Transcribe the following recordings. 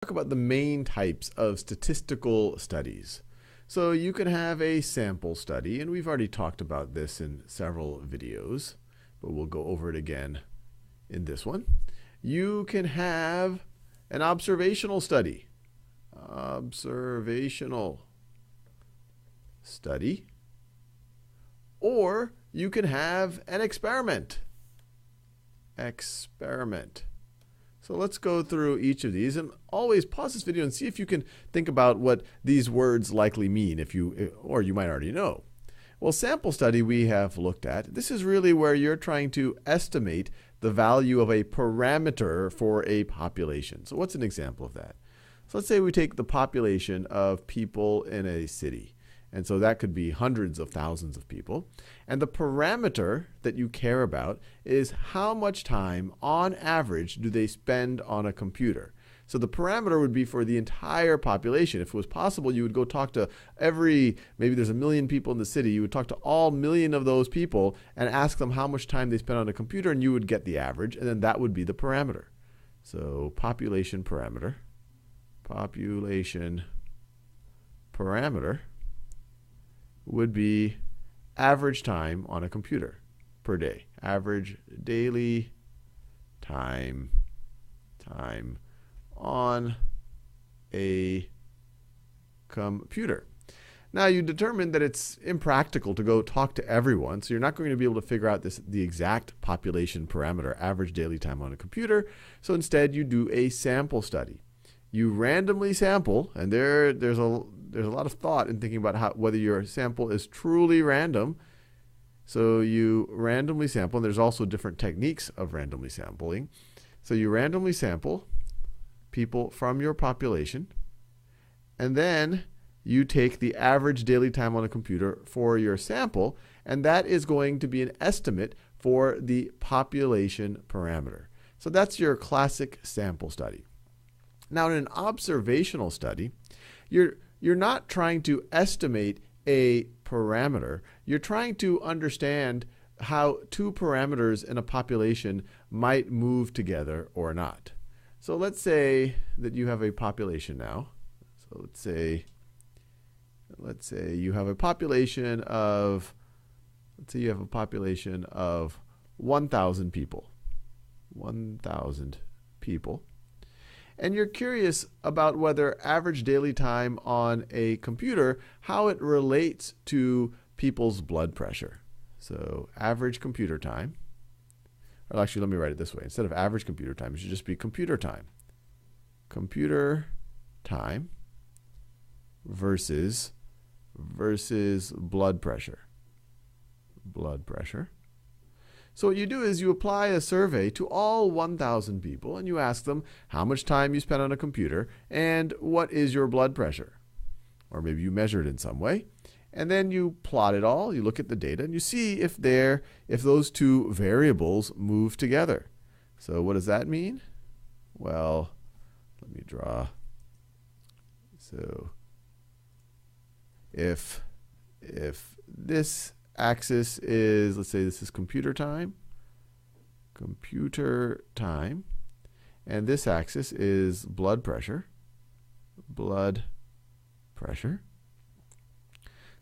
Talk about the main types of statistical studies. So you can have a sample study, and we've already talked about this in several videos, but we'll go over it again in this one. You can have an observational study. Observational study. Or you can have an experiment. Experiment. So let's go through each of these, and always pause this video and see if you can think about what these words likely mean, or you might already know. Well, sample study we have looked at. This is really where you're trying to estimate the value of a parameter for a population. So what's an example of that? So let's say we take the population of people in a city. And so that could be hundreds of thousands of people. And the parameter that you care about is how much time, on average, do they spend on a computer. So the parameter would be for the entire population. If it was possible, you would go talk to maybe there's 1 million people in the city, you would talk to all 1 million of those people and ask them how much time they spend on a computer, and you would get the average, and then that would be the parameter. So population parameter would be average time on a computer per day. Average daily time on a computer. Now you determine that it's impractical to go talk to everyone, so you're not going to be able to figure out the exact population parameter, average daily time on a computer. So instead you do a sample study. You randomly sample, and there's a lot of thought in thinking about whether your sample is truly random. So you randomly sample, and there's also different techniques of randomly sampling. So you randomly sample people from your population, and then you take the average daily time on a computer for your sample, and that is going to be an estimate for the population parameter. So that's your classic sample study. Now, in an observational study, you're not trying to estimate a parameter. You're trying to understand how two parameters in a population might move together or not. So let's say that you have a population now. So let's say you have a population of 1,000 people. 1,000 people. And you're curious about whether average daily time on a computer, how it relates to people's blood pressure. So average computer time, or actually let me write it this way. Instead of average computer time, it should just be computer time. Computer time versus blood pressure. Blood pressure. So what you do is you apply a survey to all 1,000 people, and you ask them how much time you spend on a computer and what is your blood pressure. Or maybe you measure it in some way. And then you plot it all, you look at the data, and you see if those two variables move together. So what does that mean? Well, let me draw. So if this axis is, let's say this is computer time, and this axis is blood pressure.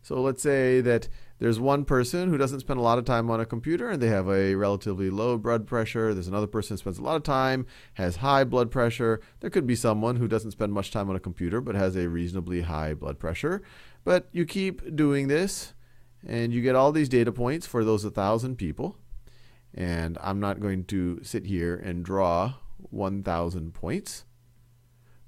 So let's say that there's one person who doesn't spend a lot of time on a computer, and they have a relatively low blood pressure. There's another person who spends a lot of time, has high blood pressure. There could be someone who doesn't spend much time on a computer, but has a reasonably high blood pressure. But you keep doing this, and you get all these data points for those 1,000 people. And I'm not going to sit here and draw 1,000 points.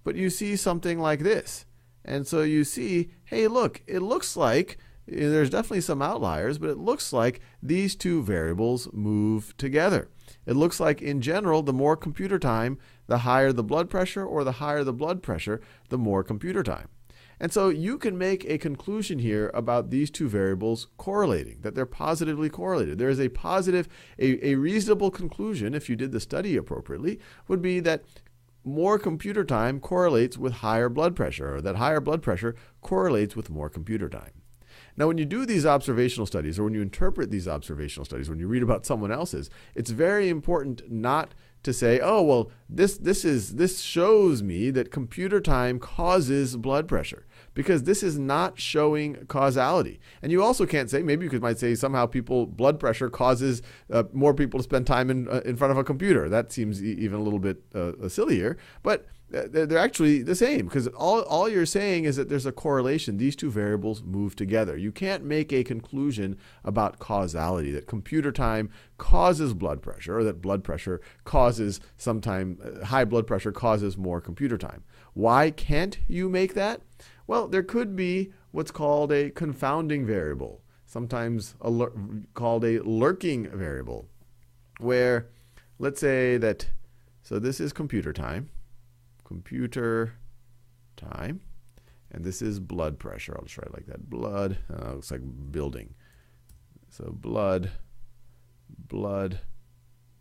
But you see something like this. And so you see, hey, look, it looks like there's definitely some outliers, but it looks like these two variables move together. It looks like, in general, the more computer time, the higher the blood pressure, or the higher the blood pressure, the more computer time. And so you can make a conclusion here about these two variables correlating, that they're positively correlated. There is a reasonable conclusion, if you did the study appropriately, would be that more computer time correlates with higher blood pressure, or that higher blood pressure correlates with more computer time. Now, when you do these observational studies, or when you interpret these observational studies, when you read about someone else's, it's very important not to say, oh, well, this shows me that computer time causes blood pressure, because this is not showing causality. And you also can't say, maybe you might say somehow blood pressure causes more people to spend time in front of a computer. That seems even a little bit sillier, but they're actually the same, because all you're saying is that there's a correlation. These two variables move together. You can't make a conclusion about causality, that computer time causes blood pressure, or that blood pressure causes high blood pressure causes more computer time. Why can't you make that? Well, there could be what's called a confounding variable, sometimes called a lurking variable, where let's say that, so this is computer time, and this is blood pressure. I'll just write it like that. Blood, looks like building. So blood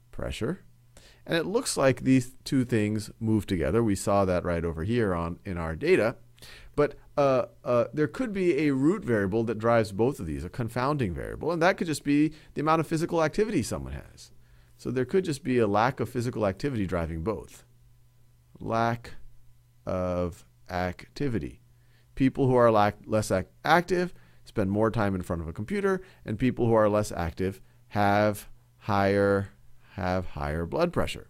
pressure. And it looks like these two things move together. We saw that right over here in our data. But there could be a root variable that drives both of these, a confounding variable. And that could just be the amount of physical activity someone has. So there could just be a lack of physical activity driving both. Lack of activity. People who are less active spend more time in front of a computer, and people who are less active have higher blood pressure.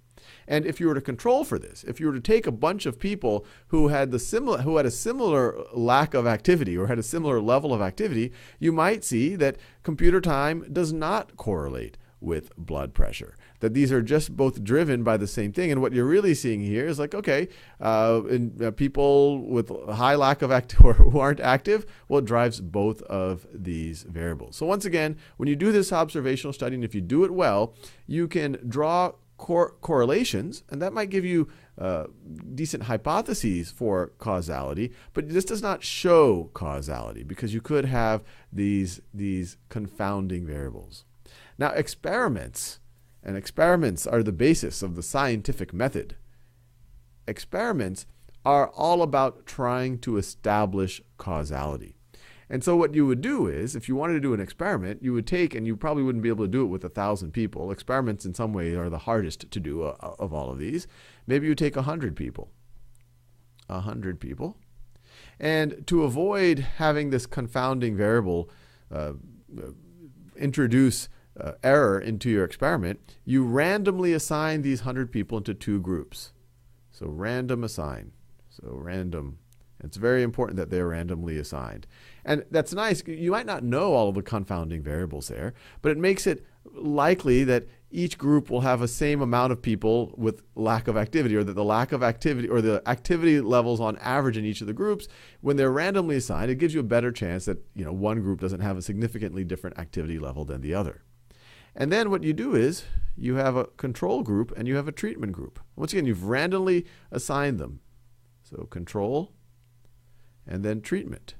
And if you were to control for this, if you were to take a bunch of people who had a similar lack of activity or had a similar level of activity, you might see that computer time does not correlate with blood pressure, that these are just both driven by the same thing. And what you're really seeing here is like, okay, in people with a high lack of activity or who aren't active, well, it drives both of these variables. So once again, when you do this observational study, and if you do it well, you can draw correlations, and that might give you decent hypotheses for causality, but this does not show causality, because you could have these confounding variables. Now, experiments are the basis of the scientific method. Experiments are all about trying to establish causality. And so what you would do is, if you wanted to do an experiment, you would take, and you probably wouldn't be able to do it with 1,000 people. Experiments in some way are the hardest to do of all of these. Maybe you take 100 people. 100 people. And to avoid having this confounding variable introduce error into your experiment, you randomly assign these 100 people into two groups. So random assign. So random. It's very important that they're randomly assigned. And that's nice. You might not know all of the confounding variables there, but it makes it likely that each group will have the same amount of people with lack of activity, or that the lack of activity or the activity levels on average in each of the groups, when they're randomly assigned, it gives you a better chance that one group doesn't have a significantly different activity level than the other. And then what you do is you have a control group and you have a treatment group. Once again, you've randomly assigned them. So control and then treatment.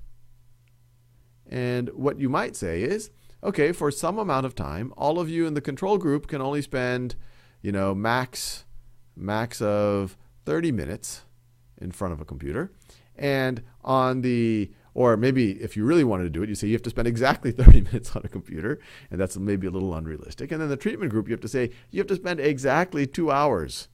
And what you might say is, okay, for some amount of time, all of you in the control group can only spend, max of 30 minutes in front of a computer. And or maybe if you really wanted to do it, you say you have to spend exactly 30 minutes on a computer, and that's maybe a little unrealistic. And then the treatment group, you have to say you have to spend exactly 2 hours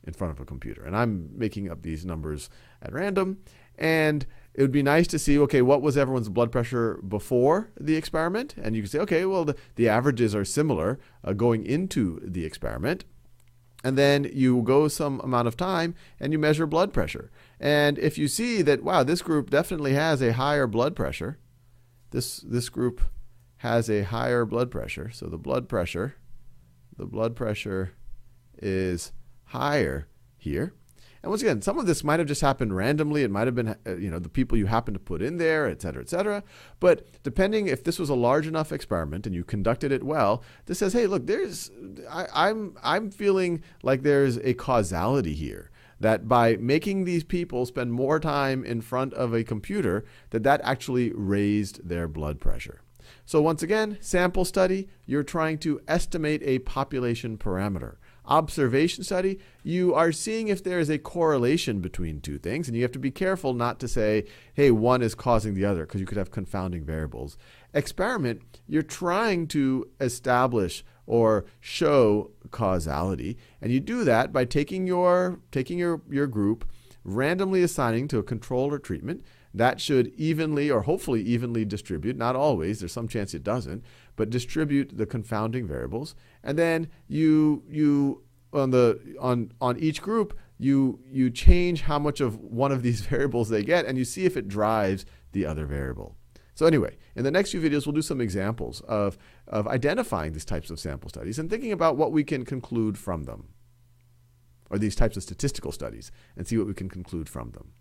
in front of a computer. And I'm making up these numbers at random. And it would be nice to see, okay, what was everyone's blood pressure before the experiment? And you can say, okay, well, the averages are similar going into the experiment. And then you go some amount of time and you measure blood pressure. And if you see that, wow, this group definitely has a higher blood pressure, this group has a higher blood pressure. So the blood pressure is higher here. And once again, some of this might have just happened randomly. It might have been, the people you happen to put in there, et cetera, et cetera. But depending if this was a large enough experiment and you conducted it well, this says, hey, look, I'm feeling like there's a causality here, that by making these people spend more time in front of a computer, that actually raised their blood pressure. So once again, sample study, you're trying to estimate a population parameter. Observation study, you are seeing if there is a correlation between two things, and you have to be careful not to say, hey, one is causing the other, because you could have confounding variables. Experiment, you're trying to establish or show causality. And you do that by taking your group, randomly assigning to a control or treatment. That should evenly or hopefully evenly distribute, not always, there's some chance it doesn't, but distribute the confounding variables. And then you on each group, you change how much of one of these variables they get, and you see if it drives the other variable. So anyway, in the next few videos, we'll do some examples of identifying these types of sample studies and thinking about what we can conclude from them, or these types of statistical studies, and see what we can conclude from them.